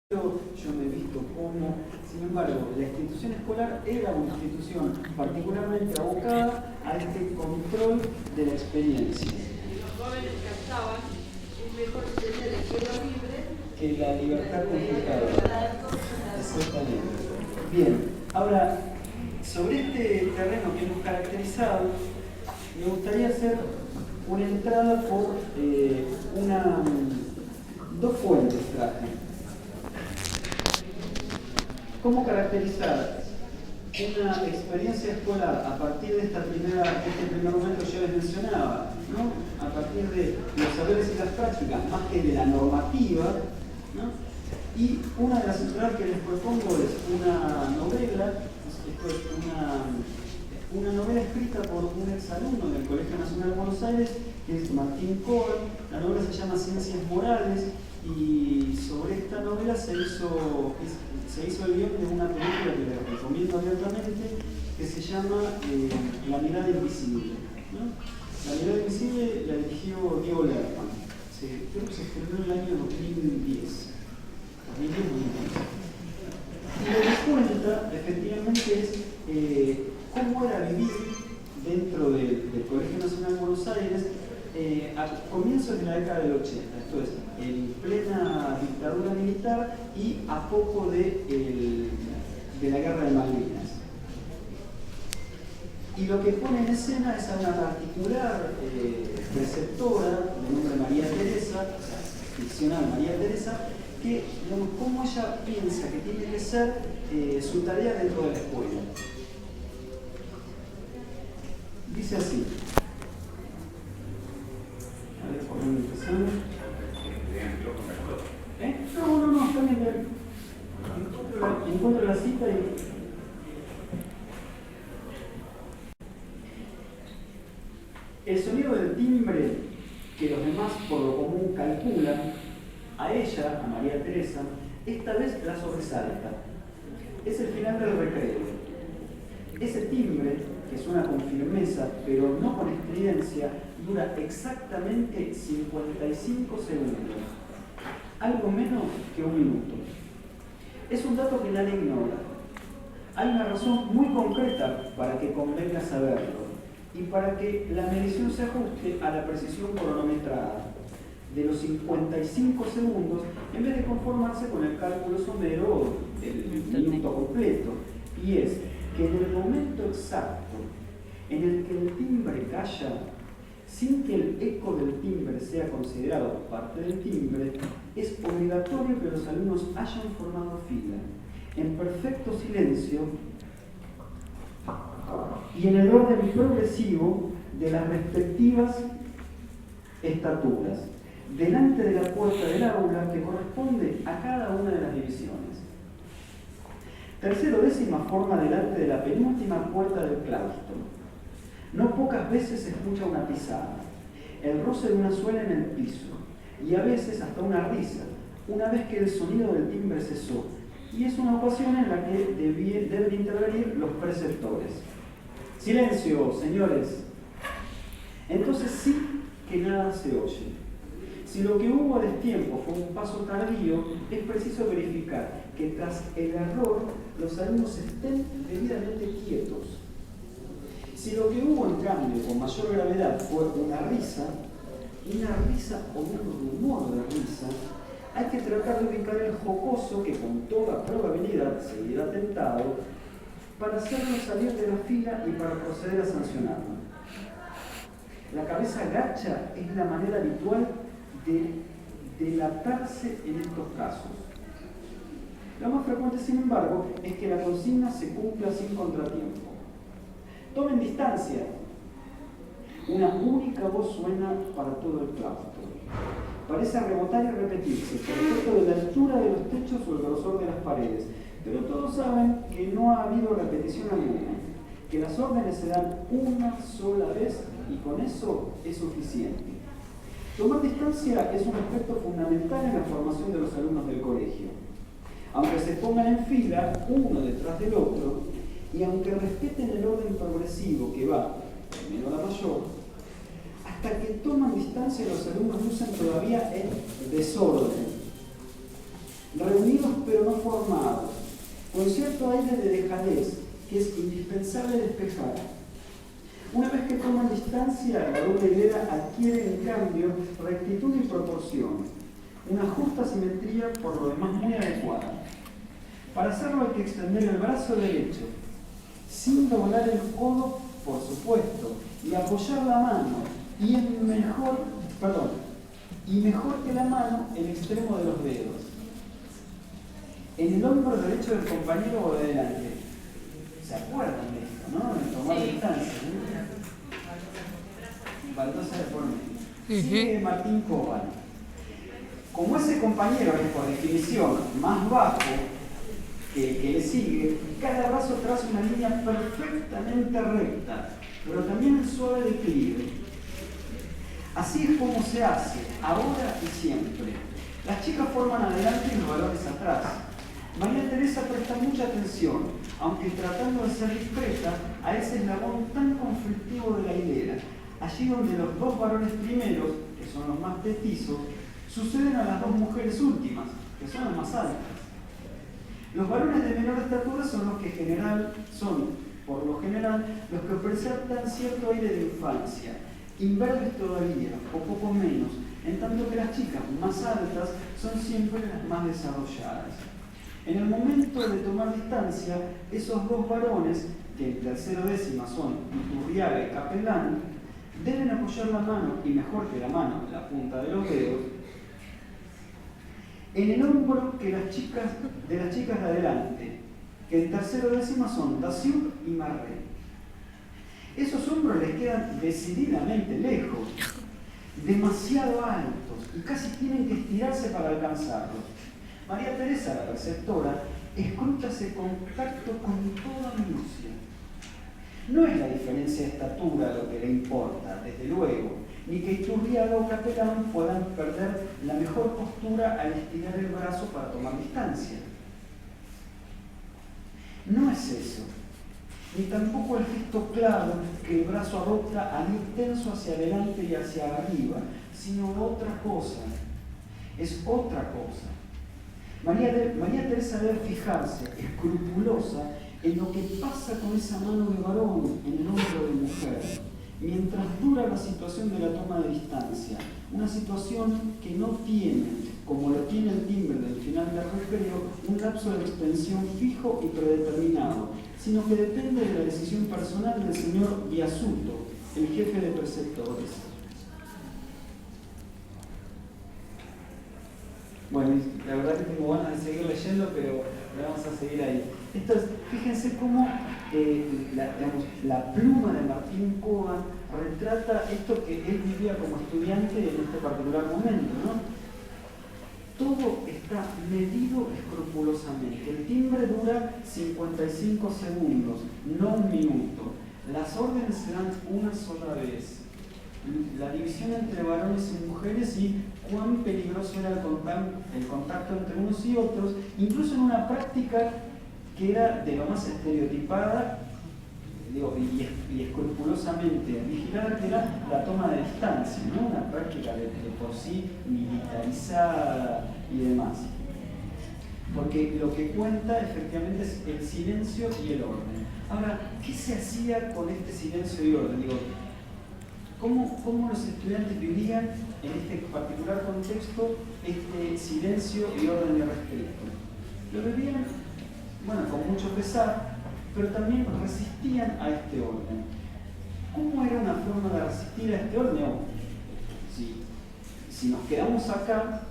yo me he visto como, sin embargo, la institución escolar era una institución particularmente abocada a este control de la experiencia. Y los jóvenes cantaban, es mejor tener el cielo libre que la libertad conquistada. Exactamente. Bien, ahora, sobre este terreno que hemos caracterizado, me gustaría hacer una entrada por dos fuentes traje. ¿Cómo caracterizar una experiencia escolar a partir de este primer momento que yo les mencionaba, ¿no? A partir de los saberes y las prácticas, más que de la normativa, ¿no? Y una de las entradas que les propongo es una novela, esto es una novela escrita por un exalumno del Colegio Nacional de Buenos Aires, que es Martín Cohen. La novela se llama Ciencias Morales, y sobre esta novela se hizo el guión de una película que les recomiendo abiertamente, que se llama La mirada invisible, ¿no? La mirada invisible la dirigió Diego Lerman. Creo que se estrenó en el año 2010. Y lo que cuenta, efectivamente, es cómo era vivir dentro del Colegio Nacional de Buenos Aires a comienzos de la década del 80, esto es, en plena dictadura militar y a poco de la guerra de Malvinas. Y lo que pone en escena es a una particular preceptora de nombre María Teresa, ficcional María Teresa, que, digamos, cómo ella piensa que tiene que ser su tarea dentro de la escuela. Dice así. A ver, ¿por dónde empezamos? No, está bien. Encuentro la cita y... El sonido del timbre que los demás por lo común calculan, a ella, a María Teresa, esta vez la sobresalta. Es el final del recreo. Ese timbre, que suena con firmeza, pero no con estridencia, dura exactamente 55 segundos. Algo menos que un minuto. Es un dato que nadie ignora. Hay una razón muy concreta para que convenga saberlo y para que la medición se ajuste a la precisión cronometrada de los 55 segundos en vez de conformarse con el cálculo somero del minuto completo. Y es que en el momento exacto en el que el timbre calla, sin que el eco del timbre sea considerado parte del timbre, es obligatorio que los alumnos hayan formado fila, en perfecto silencio y en el orden progresivo de las respectivas estaturas, delante de la puerta del aula que corresponde a cada una de las divisiones. Tercero, décima forma delante de la penúltima puerta del claustro. No pocas veces se escucha una pisada, el roce de una suela en el piso, y a veces hasta una risa, una vez que el sonido del timbre cesó, y es una ocasión en la que deben intervenir los preceptores. ¡Silencio, señores! Entonces sí que nada se oye. Si lo que hubo a destiempo fue un paso tardío, es preciso verificar que tras el error los alumnos estén debidamente quietos. Si lo que hubo, en cambio, con mayor gravedad fue una risa o un rumor de risa, hay que tratar de ubicar el jocoso que con toda probabilidad seguirá tentado para hacerlo salir de la fila y para proceder a sancionarlo. La cabeza gacha es la manera habitual de delatarse en estos casos. Lo más frecuente, sin embargo, es que la consigna se cumpla sin contratiempo. Tomen distancia. Una única voz suena para todo el claustro. Parece rebotar y repetirse, por efecto de la altura de los techos o el grosor de las paredes. Pero todos saben que no ha habido repetición alguna, que las órdenes se dan una sola vez y con eso es suficiente. Tomar distancia es un aspecto fundamental en la formación de los alumnos del colegio. Aunque se pongan en fila uno detrás del otro, y aunque respeten el orden progresivo que va de menor a mayor, hasta que toman distancia los alumnos lucen todavía en desorden. reunidos pero no formados, con cierto aire de dejadez que es indispensable despejar. Una vez que toman distancia, la doble hilera adquiere en cambio rectitud y proporción, una justa simetría por lo demás muy adecuada. Para hacerlo hay que extender el brazo derecho, sin doblar el codo, por supuesto, y apoyar la mano, y mejor que la mano, el extremo de los dedos, en el hombro derecho del compañero o de delante. ¿Se acuerdan de esto, no? De tomar distancia, ¿no? Baldosa de por medio. Sigue Martín Cobal. Como ese compañero es por definición más bajo que el que le sigue, cada brazo traza una línea perfectamente recta, pero también en suave declive. Así es como se hace, ahora y siempre. Las chicas forman adelante y los varones atrás. María Teresa presta mucha atención, aunque tratando de ser discreta, a ese eslabón tan conflictivo de la hilera, allí donde los dos varones primeros, que son los más petizos, suceden a las dos mujeres últimas, que son las más altas. Los varones de menor estatura son los que por lo general, los que presentan cierto aire de infancia, imberbes todavía, o poco menos, en tanto que las chicas más altas son siempre las más desarrolladas. En el momento de tomar distancia, esos dos varones, que en tercero décima son Iturriaga y Capelán, deben apoyar la mano, y mejor que la mano, la punta de los dedos, en el hombro de las chicas de adelante, que en tercero décima son Daciur y Marré. Esos hombros les quedan decididamente lejos, demasiado altos, y casi tienen que estirarse para alcanzarlos. María Teresa, la preceptora, escruta ese contacto con toda minucia. No es la diferencia de estatura lo que le importa, desde luego, ni que Iturriaga o Capelán puedan perder la mejor postura al estirar el brazo para tomar distancia. No es eso, ni tampoco el gesto claro que el brazo adopta al ir tenso hacia adelante y hacia arriba, sino otra cosa. Es otra cosa. María Teresa debe fijarse, escrupulosa, en lo que pasa con esa mano de varón en el hombro de mujer, mientras dura la situación de la toma de distancia, una situación que no tiene, como lo tiene el timbre del final del recreo, un lapso de extensión fijo y predeterminado, sino que depende de la decisión personal del señor Biasuto, el jefe de preceptores. Bueno, la verdad que tengo ganas de seguir leyendo, pero vamos a seguir ahí. Fíjense cómo la pluma de Martín Cobal retrata esto que él vivía como estudiante en este particular momento, ¿no? Todo está medido escrupulosamente. El timbre dura 55 segundos, no un minuto. Las órdenes se dan una sola vez. La división entre varones y mujeres y cuán peligroso era el contacto entre unos y otros, incluso en una práctica que era de lo más estereotipada y escrupulosamente vigilada, que era la toma de distancia, ¿no? Una práctica de por sí militarizada y demás. Porque lo que cuenta efectivamente es el silencio y el orden. Ahora, ¿qué se hacía con este silencio y orden? ¿Cómo los estudiantes vivían en este particular contexto este silencio y orden y respeto? Lo vivían, con mucho pesar, pero también resistían a este orden. ¿Cómo era una forma de resistir a este orden? Si nos quedamos acá,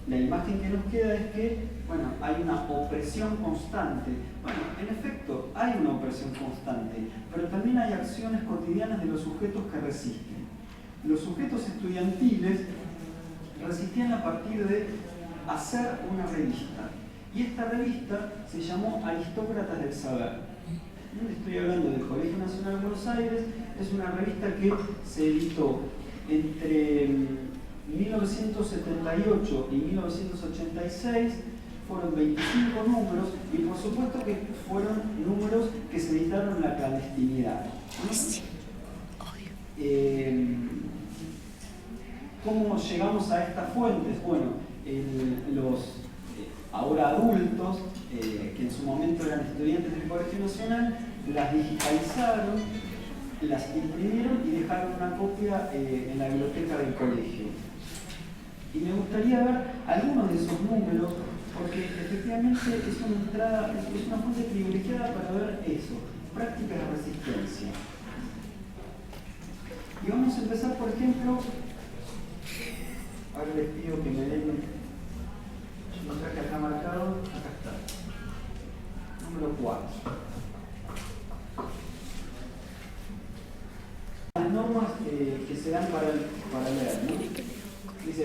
la imagen que nos queda es que hay una opresión constante. En efecto, hay una opresión constante, pero también hay acciones cotidianas de los sujetos que resisten. Los sujetos estudiantiles resistían a partir de hacer una revista. Y esta revista se llamó Aristócratas del Saber. Estoy hablando del Colegio Nacional de Buenos Aires. Es una revista que se editó entre 1978 y 1986. Fueron 25 números y por supuesto que fueron números que se editaron en la clandestinidad. ¿Cómo llegamos a estas fuentes? ahora adultos, que en su momento eran estudiantes del Colegio Nacional, las digitalizaron, las imprimieron y dejaron una copia en la biblioteca del colegio. Y me gustaría ver algunos de esos números, porque efectivamente es una fuente privilegiada para ver eso, prácticas de resistencia. Y vamos a empezar, por ejemplo, ahora les pido que me den, yo lo traje acá marcado, acá está, número 4. Las normas que se dan para leer, ¿no? Dice,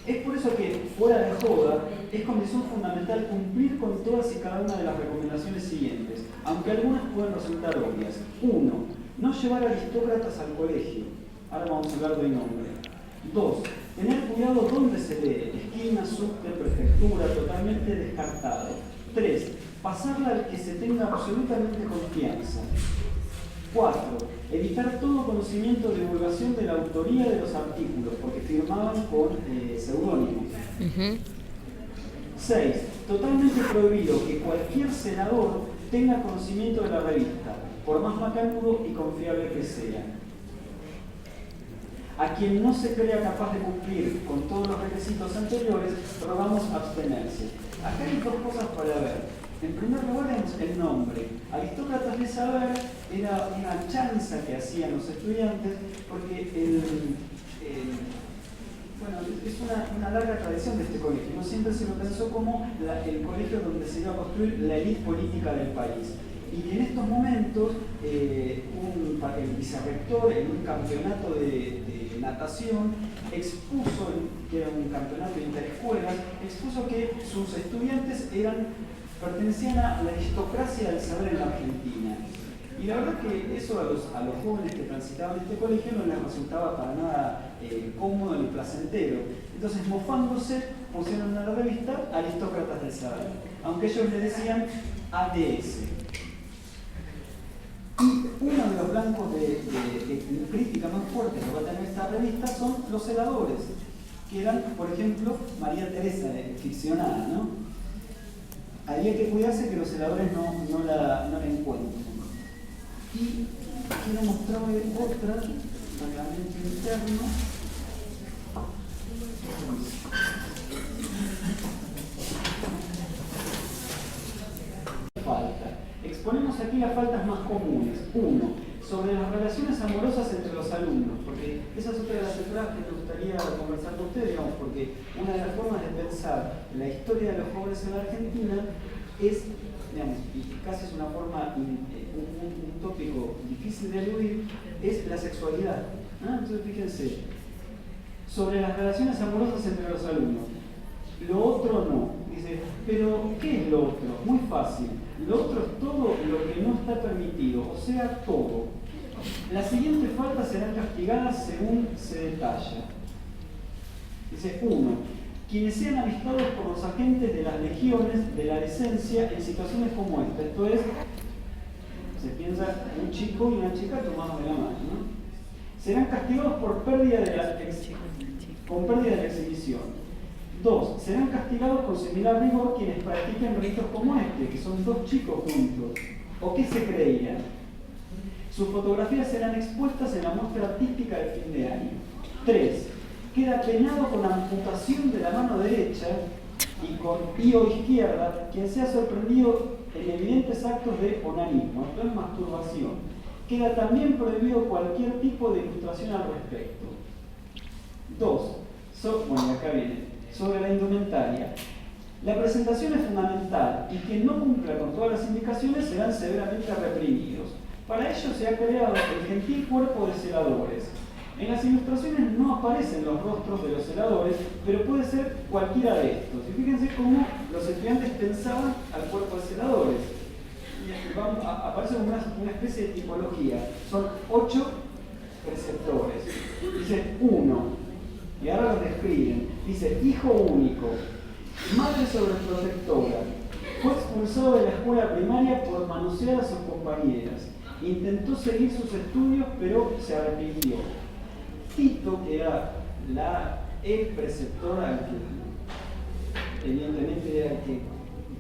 es por eso que, fuera de joda, es condición fundamental cumplir con todas y cada una de las recomendaciones siguientes, aunque algunas pueden resultar obvias. 1. No llevar aristócratas al colegio. Ahora vamos a hablar de nombre. 2. Tener cuidado dónde se lee, esquina, subte, prefectura, totalmente descartado. 3. Pasarla al que se tenga absolutamente confianza. 4. Evitar todo conocimiento de divulgación de la autoría de los artículos, porque firmaban con seudónimos. 6. Totalmente prohibido que cualquier senador tenga conocimiento de la revista, por más macanudo y confiable que sea. A quien no se crea capaz de cumplir con todos los requisitos anteriores, rogamos abstenerse. Acá hay dos cosas para ver. En primer lugar, el nombre. Aristócratas de saber era una chanza que hacían los estudiantes, porque es una larga tradición de este colegio. No siempre se lo pensó como el colegio donde se iba a construir la élite política del país. Y en estos momentos, el vicerrector en un campeonato de natación expuso, que era un campeonato de interescuelas, expuso que sus estudiantes pertenecían a la aristocracia del saber en la Argentina. Y la verdad que eso a los jóvenes que transitaban este colegio no les resultaba para nada cómodo ni placentero. Entonces, mofándose, pusieron en la revista Aristócratas del Saber, aunque ellos le decían ADS. Y uno de los blancos de crítica más fuerte que va a tener esta revista son los celadores, que eran, por ejemplo, María Teresa, ficcionada, ¿no? Ahí hay que cuidarse que los celadores no la encuentren. Y quiero mostrarles otra, reglamento interno. Falta. Exponemos aquí las faltas más comunes. 1. Sobre las relaciones amorosas entre los alumnos, porque esa es otra de las entradas que me gustaría conversar con ustedes, digamos, porque una de las formas de pensar la historia de los jóvenes en la Argentina es, digamos, y casi es una forma, un tópico difícil de eludir, es la sexualidad. Entonces fíjense, sobre las relaciones amorosas entre los alumnos, lo otro no. Dice, pero ¿qué es lo otro? Muy fácil. Lo otro es todo lo que no está permitido, o sea, todo. Las siguientes faltas serán castigadas según se detalla. Dice, 1. Quienes sean avistados por los agentes de las legiones de la decencia en situaciones como esta. Esto es, se piensa un chico y una chica tomados de la mano, ¿no? Serán castigados por pérdida de la exhibición. 2. Serán castigados con similar rigor quienes practiquen ritos como este, que son dos chicos juntos. ¿O qué se creían? Sus fotografías serán expuestas en la muestra típica de fin de año. 3. Queda penado con amputación de la mano derecha y con o izquierda quien sea sorprendido en evidentes actos de onanismo, esto es masturbación. Queda también prohibido cualquier tipo de ilustración al respecto. 2. Bueno, acá viene. Sobre la indumentaria. La presentación es fundamental y quien no cumpla con todas las indicaciones serán severamente reprimidos. Para ello se ha creado el gentil cuerpo de celadores. En las ilustraciones no aparecen los rostros de los celadores, pero puede ser cualquiera de estos. Y fíjense cómo los estudiantes pensaban al cuerpo de celadores. Y aparece una especie de tipología. Son 8 preceptores. Dice 1. Y ahora los describen. Dice, hijo único, madre sobreprotectora, fue expulsado de la escuela primaria por manosear a sus compañeras. Intentó seguir sus estudios, pero se arrepintió. Tito, que era el preceptor al que evidentemente era el que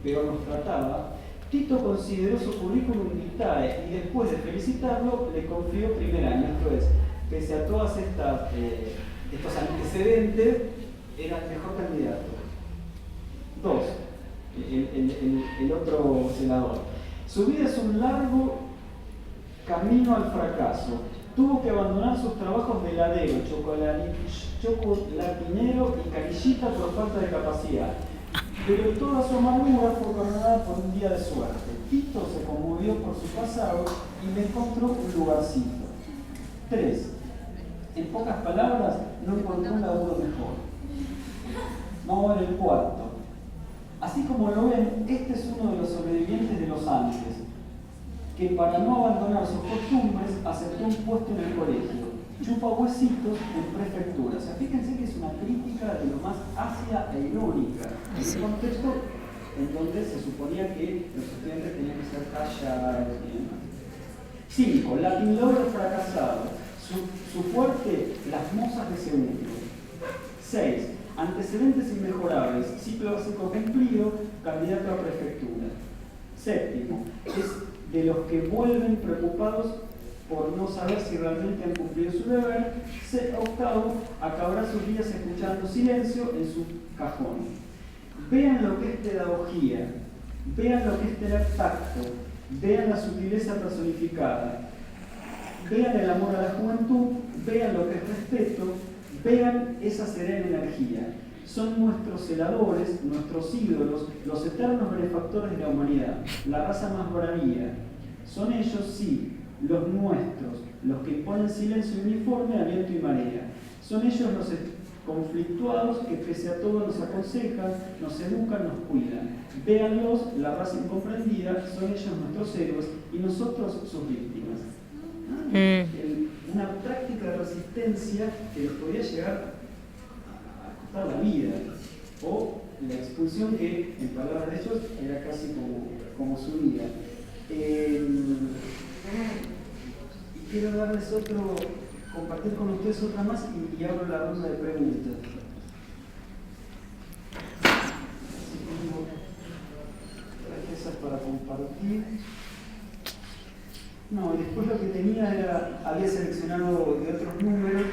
peor nos trataba, Tito consideró su currículum vitae y después de felicitarlo le confió primer año. Esto es, pese a todas estos antecedentes, era el mejor candidato. 2. El otro senador. Su vida es un largo camino al fracaso. Tuvo que abandonar sus trabajos de heladero, chocolatinero y canillita por falta de capacidad. Pero toda su amargura fue coronada por un día de suerte. Tito se conmovió por su pasado y le encontró un lugarcito. 3. En pocas palabras, no encontró un laburo mejor. Vamos a ver el cuarto. Así como lo ven, este es uno de los sobrevivientes de los Andes, que para no abandonar sus costumbres aceptó un puesto en el colegio. Chupa huesitos en prefectura. O sea, fíjense que es una crítica de lo más ácida e irónica. En un contexto en donde se suponía que los estudiantes tenían que ser callados y demás. 5. Latin lover fracasado. Su fuerte, las mozas de segundo. 6. Antecedentes inmejorables. Ciclo básico cumplido, candidato a prefectura. 7. Es de los que vuelven preocupados por no saber si realmente han cumplido su deber. 8. Acabará sus días escuchando silencio en su cajón. Vean lo que es pedagogía, vean lo que es tener tacto, vean la sutileza personificada, vean el amor a la juventud, vean lo que es respeto, vean esa serena energía. Son nuestros celadores, nuestros ídolos, los eternos benefactores de la humanidad, la raza más bravía. Son ellos, sí, los nuestros, los que imponen silencio uniforme a viento y marea. Son ellos los conflictuados que pese a todo nos aconsejan, nos educan, nos cuidan. Véanlos, la raza incomprendida, son ellos nuestros héroes y nosotros sus víctimas. Una práctica de resistencia que les podía llegar a costar la vida, o la expulsión que, en palabras de ellos, era casi como su vida. Y quiero darles compartir con ustedes otra más y abro la ronda de preguntas. Así tengo esas para compartir. No, y después lo que tenía había seleccionado de otros números.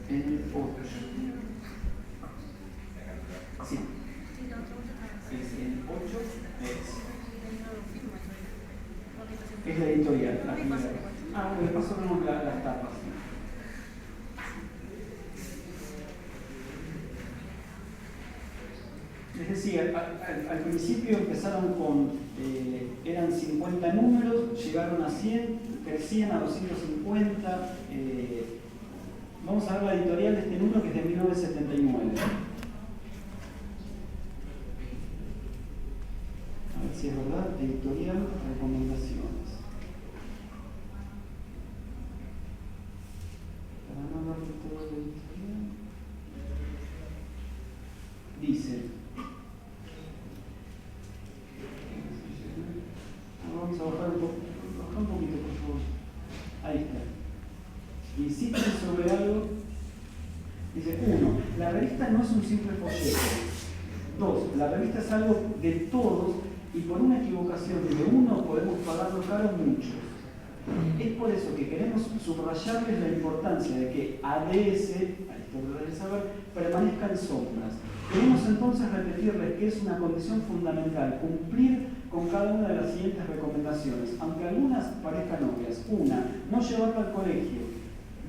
En el 8. Sí. Es el 8. Es la editorial, la primera. Bueno, de paso vemos las tapas. Les decía, al principio empezaron con, eran 50 números, llegaron a 100, crecían a 250. Vamos a ver la editorial de este número, que es de 1979. A ver si es verdad, editorial, recomendaciones. Para no darle todo la editorial. Dice... Vamos a bajar un poquito, por favor. Ahí está. Insisten sobre algo. Dice, 1. La revista no es un simple folleto. 2. La revista es algo de todos y por una equivocación de uno podemos pagarlo caro muchos. Es por eso que queremos subrayarles la importancia de que ADS, Aristóteles del Saber, permanezca en sombras. Queremos entonces repetirles que es una condición fundamental cumplir con cada una de las siguientes recomendaciones, aunque algunas parezcan obvias. 1. No llevarla al colegio.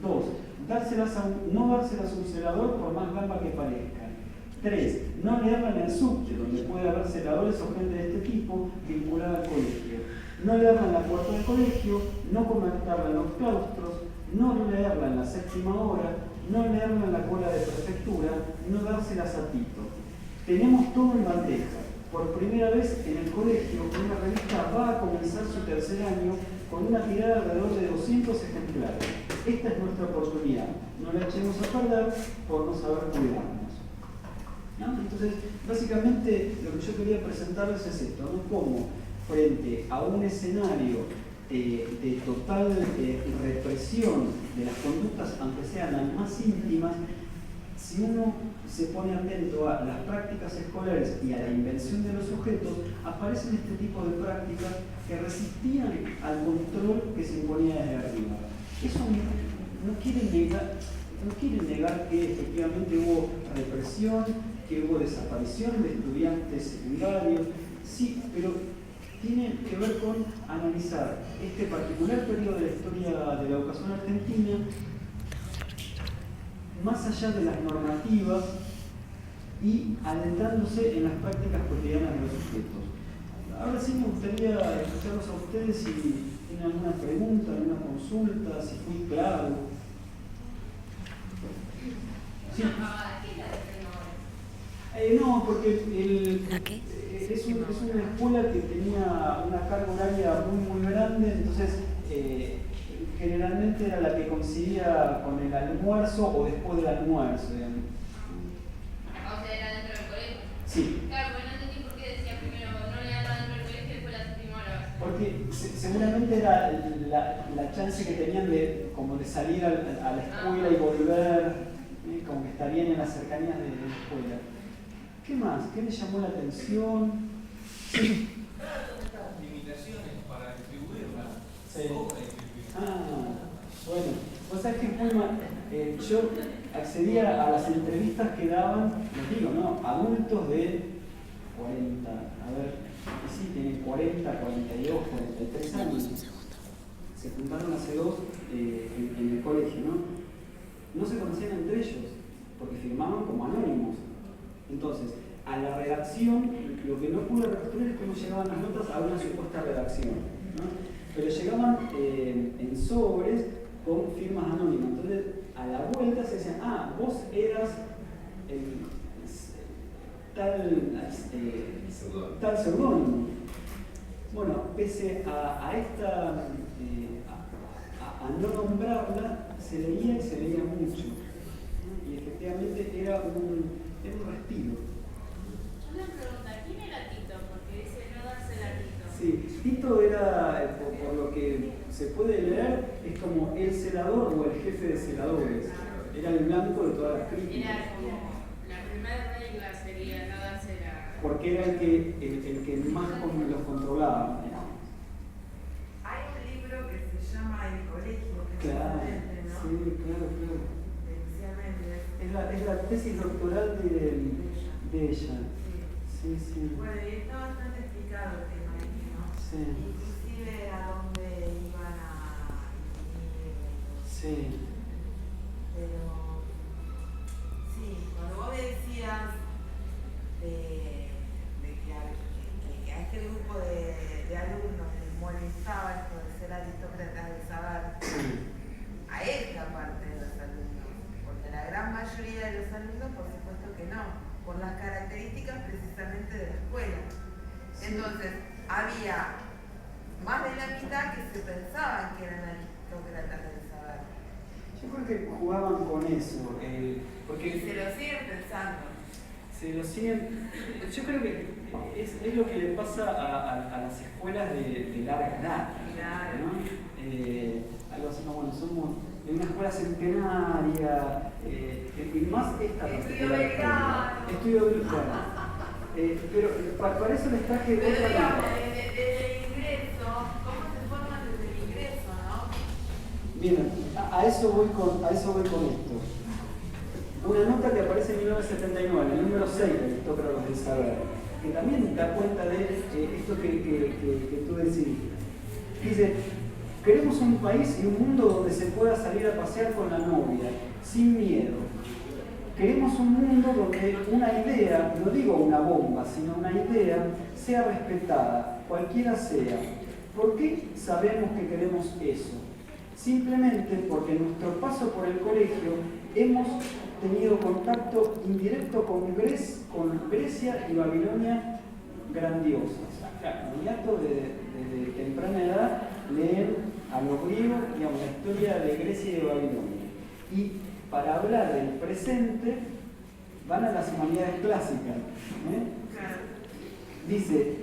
2. No dárselas a un celador por más gamba que parezca. 3. No leerla en el subte, donde puede haber celadores o gente de este tipo vinculada al colegio. No leerla en la puerta del colegio, no comentarla en los claustros, no leerla en la séptima hora, no leerla en la cola de prefectura, no dárselas a Tito. Tenemos todo en bandeja. Por primera vez en el colegio, una revista va a comenzar su tercer año con una tirada alrededor de 200 ejemplares. Esta es nuestra oportunidad. No la echemos a perder por no saber cuidarnos. ¿No? Entonces, básicamente lo que yo quería presentarles es esto, ¿no? Cómo frente a un escenario de total represión de las conductas, aunque sean las más íntimas, si uno se pone atento a las prácticas escolares y a la invención de los sujetos, aparecen este tipo de prácticas que resistían al control que se imponía desde arriba. Eso no quiere negar que efectivamente hubo represión, que hubo desaparición de estudiantes secundarios, sí, pero tiene que ver con analizar este particular periodo de la historia de la educación argentina más allá de las normativas y adentrándose en las prácticas cotidianas de los sujetos. Ahora sí me gustaría escucharlos a ustedes si tienen alguna pregunta, alguna consulta, si fui claro. Sí. No, porque es una escuela que tenía una carga horaria muy grande, entonces generalmente era la que coincidía con el almuerzo o después del almuerzo, digamos. O sea, era dentro del colegio. Sí. Claro, porque no entendí por qué decía primero no le daba dentro del colegio y después la séptima hora. Porque seguramente era la chance que tenían de salir a la escuela y volver, como que estarían en las cercanías de la escuela. ¿Qué más? ¿Qué les llamó la atención? Sí. Limitaciones para distribuirla. Sí. Bueno, vos sabés que yo accedía a las entrevistas que daban, les digo, ¿no? Adultos de 40, sí, tienen 40, 42, 43 años. Se juntaron hace dos en el colegio, ¿no? No se conocían entre ellos, porque firmaban como anónimos. Entonces, a la redacción, lo que no pude reconstruir es cómo llegaban las notas a una supuesta redacción, ¿no? Pero llegaban en sobres con firmas anónimas. Entonces, a la vuelta se decían, vos eras tal seudónimo. Bueno, pese a no nombrarla, se leía y se leía mucho. Y efectivamente era un respiro. Una pregunta, ¿quién era Tito? Porque dice no dársela a Tito. Sí, Tito era, por lo que se puede leer, es como el celador o el jefe de celadores. Era el blanco de todas las críticas. Era como la primera regla sería no dársela. Porque era el que más los controlaba. Hay un libro que se llama El Colegio, que Claro, ¿no? sí, claro. Inicialmente. Es la tesis doctoral de ella. Sí. Bueno, y está bastante explicado el tema, ¿no? Sí. Inclusive a dónde iban a ir. Sí. Pero, sí, cuando vos decías de que a este grupo de alumnos les molestaba esto de ser aristócratas del saber, a esta parte de los alumnos, porque la gran mayoría de los alumnos, por supuesto que no, por las características precisamente de la escuela. Entonces, había más de la mitad que se pensaban que eran aristócratas del saber. Yo creo que jugaban con eso, porque Y se lo siguen pensando. se lo siguen. Yo creo que es lo que le pasa a las escuelas de larga edad, ¿no? Algo así como, bueno, somos de una escuela centenaria, y más esta Estudio Belgrano. Estudio Belgrano. Pero para eso les traje Pero otra digamos, nota. desde el ingreso, ¿cómo se forman desde el ingreso, no? Bien, a eso voy con esto. Una nota que aparece en 1979, el número 6 de Aristócratas del Saber, que también da cuenta de esto que tú decís. Dice, queremos un país y un mundo donde se pueda salir a pasear con la novia, sin miedo. Queremos un mundo donde una idea, no digo una bomba, sino una idea, sea respetada, cualquiera sea. ¿Por qué sabemos que queremos eso? Simplemente porque en nuestro paso por el colegio hemos tenido contacto indirecto con Grecia y Babilonia grandiosas. Acá, inmediato desde temprana edad leen a los griegos y a la historia de Grecia y de Babilonia. Y para hablar del presente van a las humanidades clásicas. Claro. Dice,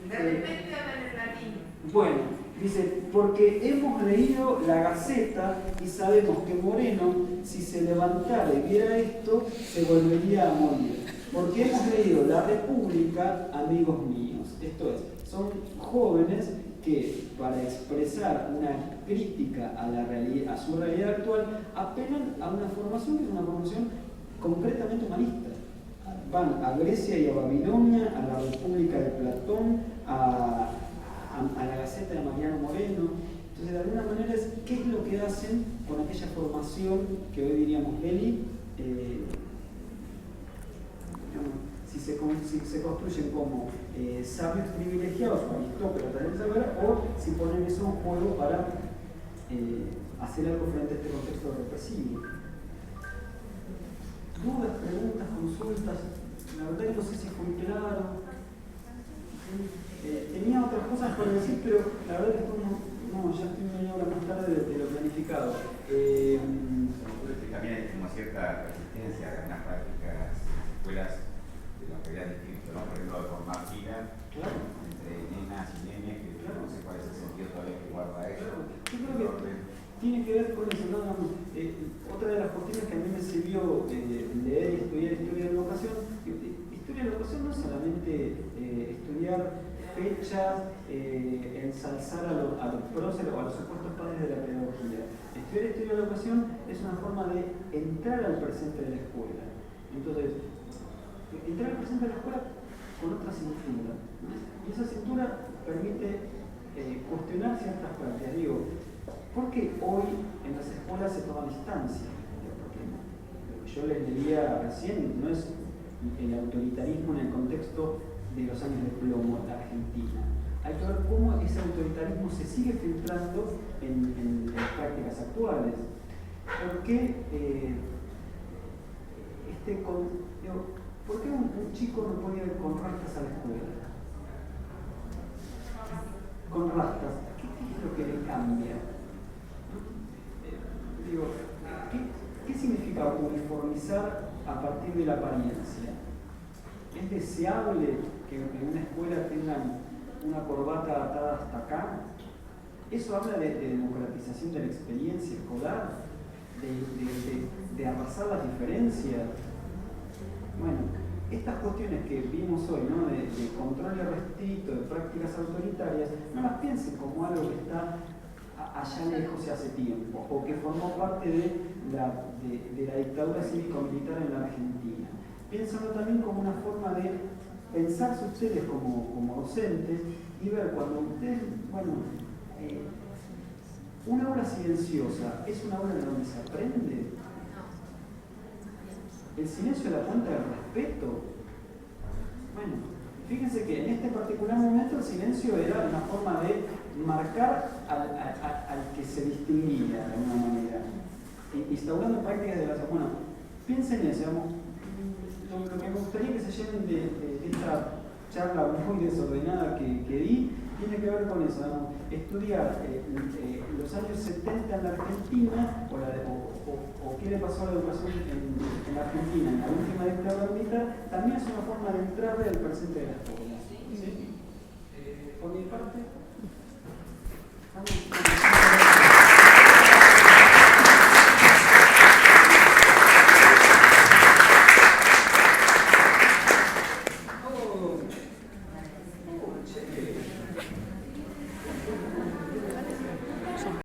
De repente hablan en latín. bueno, Dice, porque hemos leído la Gaceta y sabemos que Moreno, si se levantara y viera esto, se volvería a morir. Porque hemos leído La República, amigos míos. Esto es, son jóvenes que para expresar una crítica a la realidad, a su realidad actual, apelan a una formación que es una formación concretamente humanista. Van a Grecia y a Babilonia, a la República de Platón, a la Gaceta de Mariano Moreno. Entonces, de alguna manera, ¿qué es lo que hacen con aquella formación que hoy diríamos Beli? Si se construyen como sabios privilegiados o aristócratas del saber, o si ponen eso en juego para hacer algo frente a este contexto represivo. Dudas, preguntas, consultas. La verdad que no sé si fue claro. Tenía otras cosas para decir, pero la verdad que no, ya estoy media hora más tarde de lo planificado. También hay como cierta resistencia a algunas prácticas escuelas de lo que había descrito, ¿no? Por ejemplo, de formar fila entre nenas y nenes, que no sé cuál es el sentido todavía que guarda eso. Yo creo que tiene que ver con eso, ¿no? Otra de las cuestiones que a mí me sirvió leer y estudiar historia de la educación. Historia de la educación no es solamente estudiar fechas, ensalzar a los próceres o a los supuestos padres de la pedagogía. Estudiar historia de la educación es una forma de entrar al presente de la escuela. Entonces, entrar al presente de la escuela con otra cintura. Y esa cintura permite cuestionar ciertas prácticas. Digo, ¿por qué hoy en las escuelas se toma distancia? Porque lo que yo les leía recién no es el autoritarismo en el contexto de los años de plomo de Argentina. Hay que ver cómo ese autoritarismo se sigue filtrando en las prácticas actuales. ¿Por qué, ¿por qué un chico no puede ir con rastas a la escuela? Con rastas, ¿qué es lo que le cambia? Digo, ¿qué significa uniformizar a partir de la apariencia? ¿Es deseable que en una escuela tengan una corbata atada hasta acá? ¿Eso habla de democratización de la experiencia escolar? ¿De arrasar las diferencias? Bueno, estas cuestiones que vimos hoy, ¿no? de control restricto, de prácticas autoritarias, no las piensen como algo que está allá lejos y hace tiempo, o que formó parte de la dictadura cívico-militar en la Argentina. Piénsenlo también como una forma de pensarse ustedes como docentes y ver cuando ustedes, una aula silenciosa es una aula en donde se aprende. El silencio es la fuente del respeto. Bueno, fíjense que en este particular momento el silencio era una forma de marcar al que se distinguía de alguna manera, instaurando prácticas de la... Bueno, piensen en eso, lo que me gustaría que se lleven de esta charla muy desordenada que di, tiene que ver con eso, ¿no? Estudiar los años 70 en la Argentina, o qué le pasó a la educación en la Argentina en la última dictadura militar, también es una forma de entrar al presente de la escuela. ¿Sí? Por mi parte...